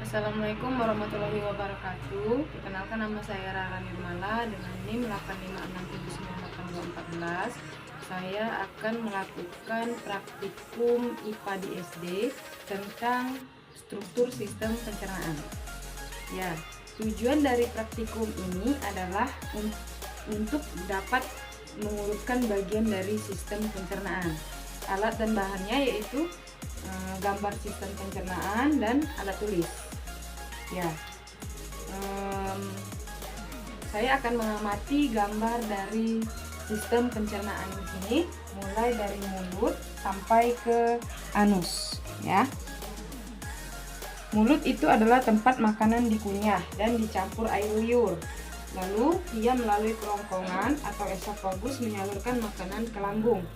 Assalamualaikum warahmatullahi wabarakatuh. Perkenalkan, nama saya Rara Nirmala dengan NIM 856798214. Saya akan melakukan praktikum IPA di SD tentang struktur sistem pencernaan. Ya, tujuan dari praktikum ini adalah untuk dapat mengurutkan bagian dari sistem pencernaan. Alat dan bahannya yaitu gambar sistem pencernaan dan alat tulis. Ya, saya akan mengamati gambar dari sistem pencernaan di sini, mulai dari mulut sampai ke anus. Ya, mulut itu adalah tempat makanan dikunyah dan dicampur air liur. Lalu ia melalui kerongkongan atau esofagus menyalurkan makanan ke lambung.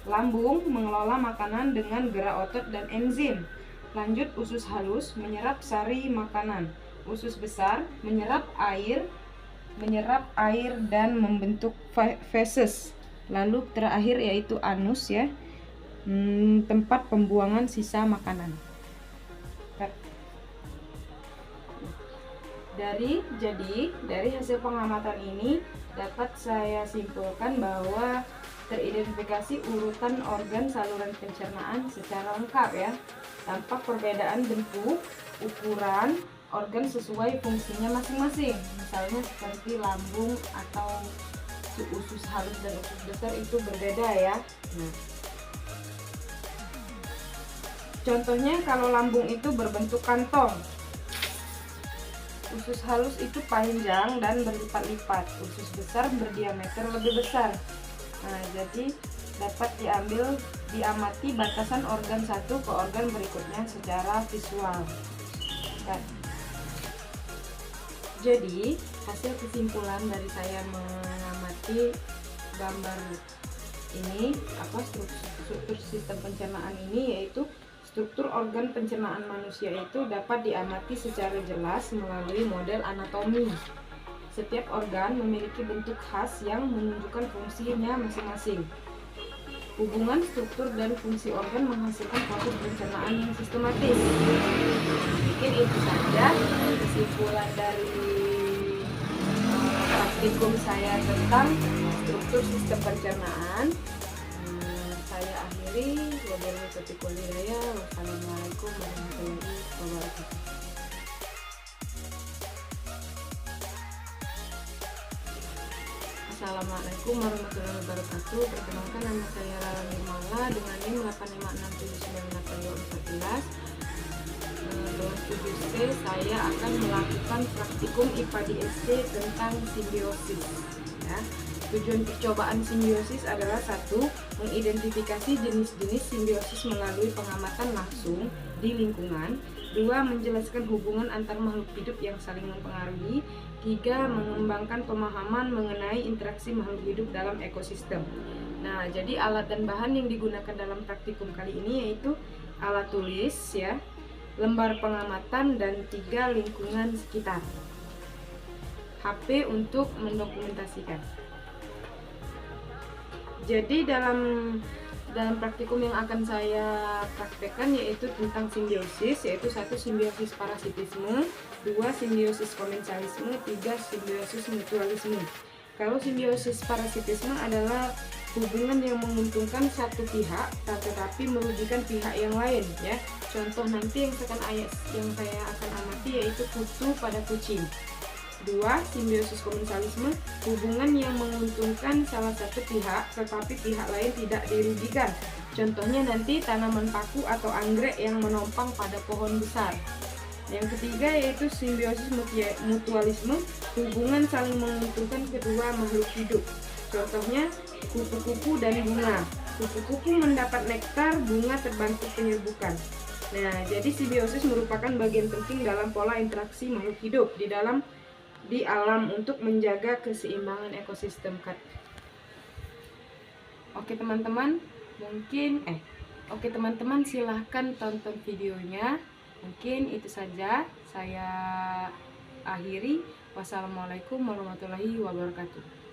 Lambung mengelola makanan dengan gerak otot dan enzim. Lanjut, usus halus menyerap sari makanan. Usus besar menyerap air dan membentuk feses. Lalu terakhir yaitu anus, ya, tempat pembuangan sisa makanan. Dari hasil pengamatan ini dapat saya simpulkan bahwa teridentifikasi urutan organ saluran pencernaan secara lengkap, ya. Tampak perbedaan bentuk, ukuran organ sesuai fungsinya masing-masing. Misalnya seperti lambung atau usus halus dan usus besar itu berbeda, ya. Nah, contohnya kalau lambung itu berbentuk kantong, usus halus itu panjang dan berlipat-lipat, usus besar berdiameter lebih besar. Nah, jadi dapat diamati batasan organ satu ke organ berikutnya secara visual. Nah, jadi hasil kesimpulan dari saya mengamati gambar ini, struktur sistem pencernaan ini, yaitu struktur organ pencernaan manusia itu dapat diamati secara jelas melalui model anatomi. Setiap organ memiliki bentuk khas yang menunjukkan fungsinya masing-masing. Hubungan struktur dan fungsi organ menghasilkan proses pencernaan yang sistematis. Mungkin itu saja kesimpulan dari praktikum saya tentang struktur sistem pencernaan. Saya akhiri. Wassalamualaikum warahmatullahi wabarakatuh. Assalamualaikum warahmatullahi wabarakatuh. Perkenalkan, nama saya Rara Nirmala dengan NIM 856798214. Kelas 7C saya akan melakukan praktikum IPA di SD tentang simbiosis, ya. Tujuan percobaan simbiosis adalah: 1. Mengidentifikasi jenis-jenis simbiosis melalui pengamatan langsung di lingkungan. 2. Menjelaskan hubungan antar makhluk hidup yang saling mempengaruhi. 3. Mengembangkan pemahaman mengenai interaksi makhluk hidup dalam ekosistem. Nah, jadi alat dan bahan yang digunakan dalam praktikum kali ini yaitu alat tulis, ya, lembar pengamatan, dan 3 lingkungan sekitar. HP untuk mendokumentasikan. Jadi dalam praktikum yang akan saya praktekkan yaitu tentang simbiosis, yaitu 1. Simbiosis parasitisme, 2. Simbiosis komensalisme, 3. Simbiosis mutualisme. Kalau simbiosis parasitisme adalah hubungan yang menguntungkan satu pihak tetapi merugikan pihak yang lain, ya. Contoh nanti yang saya akan amati yaitu kutu pada kucing. 2. Simbiosis komensalisme, hubungan yang menguntungkan salah satu pihak tetapi pihak lain tidak dirugikan. Contohnya nanti tanaman paku atau anggrek yang menopang pada pohon besar. Yang ketiga yaitu simbiosis mutualisme, hubungan saling menguntungkan kedua makhluk hidup. Contohnya kupu-kupu dan bunga. Kupu-kupu mendapat nektar, bunga terbantu penyerbukan. Nah, jadi simbiosis merupakan bagian penting dalam pola interaksi makhluk hidup di alam untuk menjaga keseimbangan ekosistem. Oke teman-teman, silahkan tonton videonya. Mungkin itu saja saya akhiri. Wassalamualaikum warahmatullahi wabarakatuh.